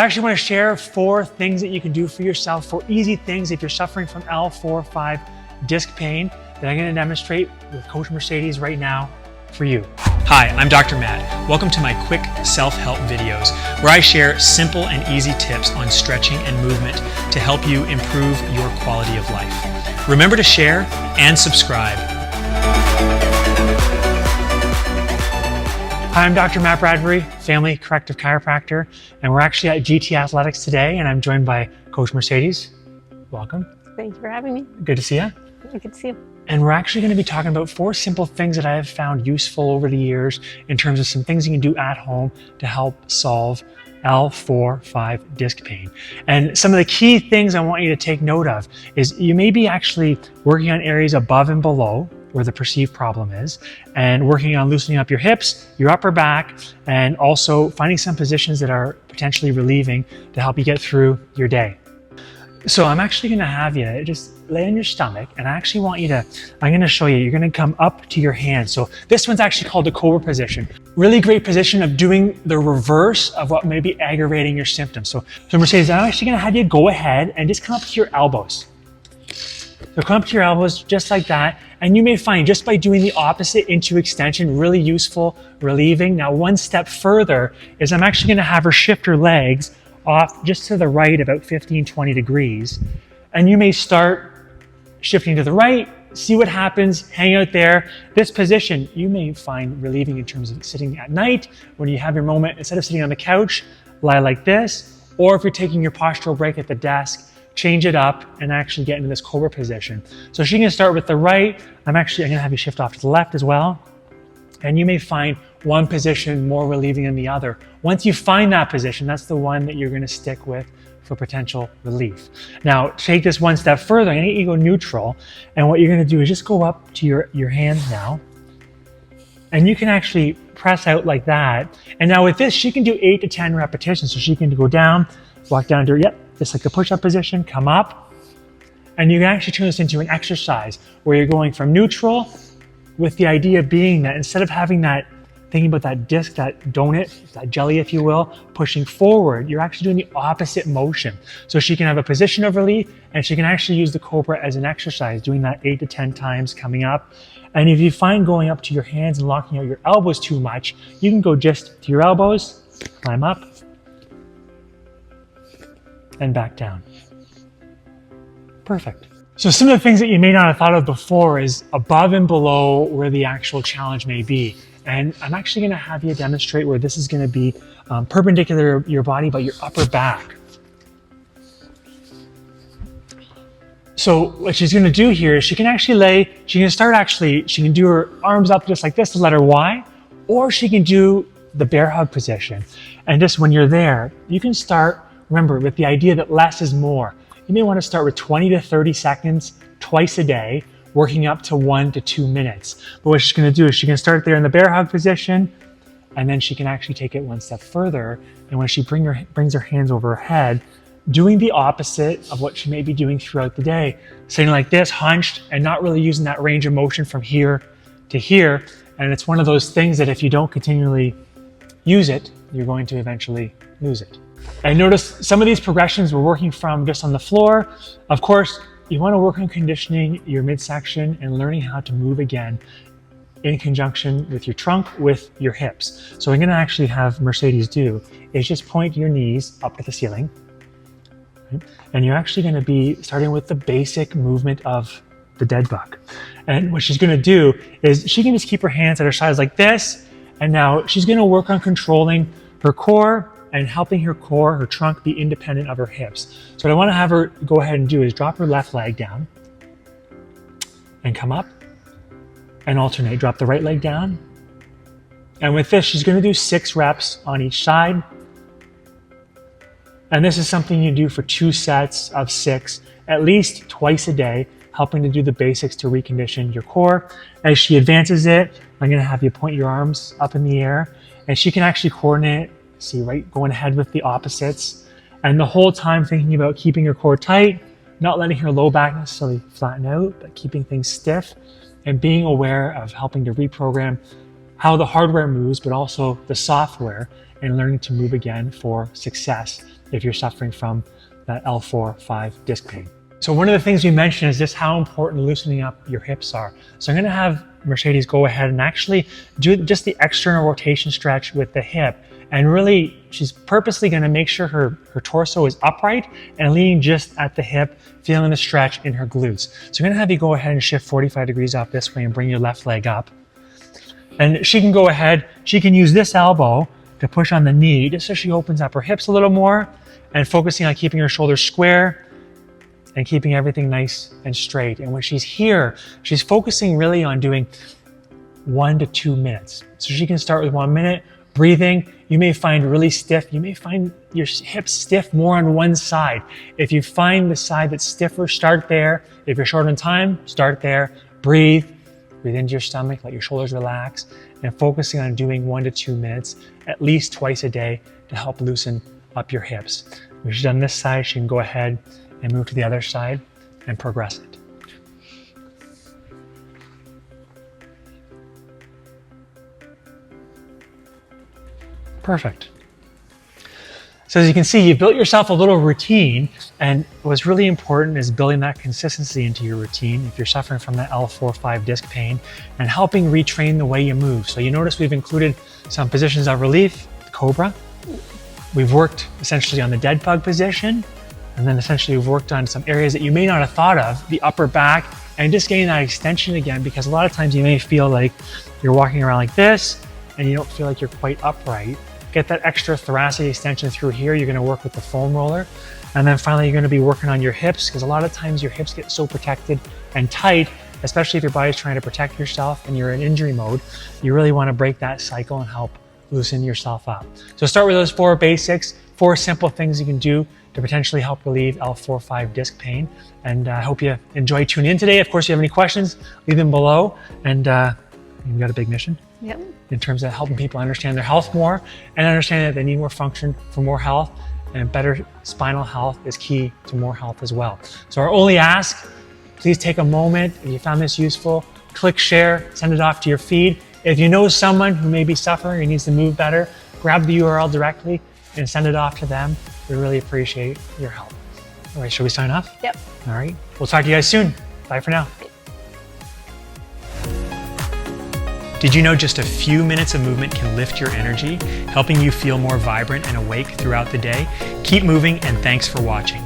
I actually want to share 4 things that you can do for yourself, 4 easy things if you're suffering from L4-5 disc pain that I'm going to demonstrate with Coach Mercedes right now for you. Hi, I'm Dr. Matt. Welcome to my quick self-help videos where I share simple and easy tips on stretching and movement to help you improve your quality of life. Remember to share and subscribe. Hi, I'm Dr. Matt Bradbury, family corrective chiropractor, and we're actually at GT Athletics today, and I'm joined by Coach Mercedes. Welcome. Thank you for having me. Good to see you. Good to see you. And we're actually going to be talking about 4 simple things that I have found useful over the years in terms of some things you can do at home to help solve L4-5 disc pain. And some of the key things I want you to take note of is you may be actually working on areas above and below where the perceived problem is, and working on loosening up your hips, your upper back, and also finding some positions that are potentially relieving to help you get through your day. So I'm actually gonna have you just lay on your stomach, and I actually want you to, I'm gonna show you, you're gonna come up to your hands. So this one's actually called the Cobra position. Really great position of doing the reverse of what may be aggravating your symptoms. So Mercedes, I'm actually gonna have you go ahead and just come up to your elbows. So come up to your elbows just like that, and you may find just by doing the opposite into extension really useful, relieving. Now one step further is I'm actually gonna have her shift her legs off just to the right about 15-20 degrees, and you may start shifting to the right, see what happens, hang out there. This position you may find relieving in terms of sitting at night when you have your moment. Instead of sitting on the couch, lie like this, or if you're taking your postural break at the desk, change it up and actually get into this Cobra position. So she can start with the right. I'm gonna have you shift off to the left as well. And you may find one position more relieving than the other. Once you find that position, that's the one that you're gonna stick with for potential relief. Now, take this one step further. I'm gonna get you go neutral. And what you're gonna do is just go up to your hands now. And you can actually press out like that. And now with this, she can do 8 to 10 repetitions. So she can go down, walk down to, just like a push-up position, come up. And you can actually turn this into an exercise where you're going from neutral, with the idea being that instead of having that, thinking about that disc, that donut, that jelly, if you will, pushing forward, you're actually doing the opposite motion. So she can have a position of relief, and she can actually use the Cobra as an exercise, doing that 8 to 10 times coming up. And if you find going up to your hands and locking out your elbows too much, you can go just to your elbows, climb up, and back down. Perfect. So some of the things that you may not have thought of before is above and below where the actual challenge may be. And I'm actually gonna have you demonstrate where this is gonna be perpendicular to your body, but your upper back. So what she's gonna do here is she can actually she can do her arms up just like this, the letter Y, or she can do the bear hug position. And just when you're there, you can start, remember, with the idea that less is more. You may want to start with 20 to 30 seconds twice a day, working up to 1 to 2 minutes. But what she's going to do is she can start there in the bear hug position, and then she can actually take it one step further. And when she brings her hands over her head, doing the opposite of what she may be doing throughout the day, sitting like this, hunched, and not really using that range of motion from here to here. And it's one of those things that if you don't continually use it, you're going to eventually lose it. And notice some of these progressions we're working from just on the floor. Of course, you want to work on conditioning your midsection and learning how to move again in conjunction with your trunk, with your hips. So what I'm going to actually have Mercedes do is just point your knees up to the ceiling. Right? And you're actually going to be starting with the basic movement of the dead bug. And what she's going to do is she can just keep her hands at her sides like this. And now she's going to work on controlling her core and helping her core, her trunk, be independent of her hips. So what I want to have her go ahead and do is drop her left leg down and come up and alternate. Drop the right leg down. And with this, she's going to do 6 reps on each side. And this is something you do for 2 sets of 6, at least twice a day, helping to do the basics to recondition your core. As she advances it, I'm going to have you point your arms up in the air, and she can actually coordinate. See, right, going ahead with the opposites. And the whole time thinking about keeping your core tight, not letting her low back necessarily flatten out, but keeping things stiff and being aware of helping to reprogram how the hardware moves, but also the software, and learning to move again for success if you're suffering from that L4-5 disc pain. So one of the things we mentioned is just how important loosening up your hips are. So I'm going to have Mercedes go ahead and actually do just the external rotation stretch with the hip. And really, she's purposely going to make sure her torso is upright and leaning just at the hip, feeling the stretch in her glutes. So I'm going to have you go ahead and shift 45 degrees off this way and bring your left leg up. And she can go ahead, she can use this elbow to push on the knee just so she opens up her hips a little more and focusing on keeping her shoulders square and keeping everything nice and straight. And when she's here, she's focusing really on doing 1 to 2 minutes. So she can start with 1 minute, breathing. You may find really stiff. You may find your hips stiff more on one side. If you find the side that's stiffer, start there. If you're short on time, start there. Breathe. Breathe into your stomach, let your shoulders relax, and focusing on doing 1 to 2 minutes, at least twice a day to help loosen up your hips. When she's done this side, she can go ahead and move to the other side and progress it. Perfect. So as you can see, you built yourself a little routine, and what's really important is building that consistency into your routine if you're suffering from that L4-5 disc pain and helping retrain the way you move. So you notice we've included some positions of relief, the Cobra. We've worked essentially on the dead bug position, and then essentially we've worked on some areas that you may not have thought of, the upper back, and just getting that extension again, because a lot of times you may feel like you're walking around like this and you don't feel like you're quite upright. Get that extra thoracic extension through here. You're going to work with the foam roller. And then finally, you're going to be working on your hips, because a lot of times your hips get so protected and tight, especially if your body's trying to protect yourself and you're in injury mode. You really want to break that cycle and help loosen yourself up. So start with those 4 basics, 4 simple things you can do to potentially help relieve L4-5 disc pain. And I hope you enjoy tuning in today. Of course, if you have any questions, leave them below. And you've got a big mission. Yep. In terms of helping people understand their health more and understand that they need more function for more health, and better spinal health is key to more health as well. So our only ask, please take a moment. If you found this useful, click share, send it off to your feed. If you know someone who may be suffering or needs to move better, grab the URL directly and send it off to them. We really appreciate your help. All right, shall we sign off? Yep. All right, we'll talk to you guys soon. Bye for now. Did you know just a few minutes of movement can lift your energy, helping you feel more vibrant and awake throughout the day? Keep moving, and thanks for watching.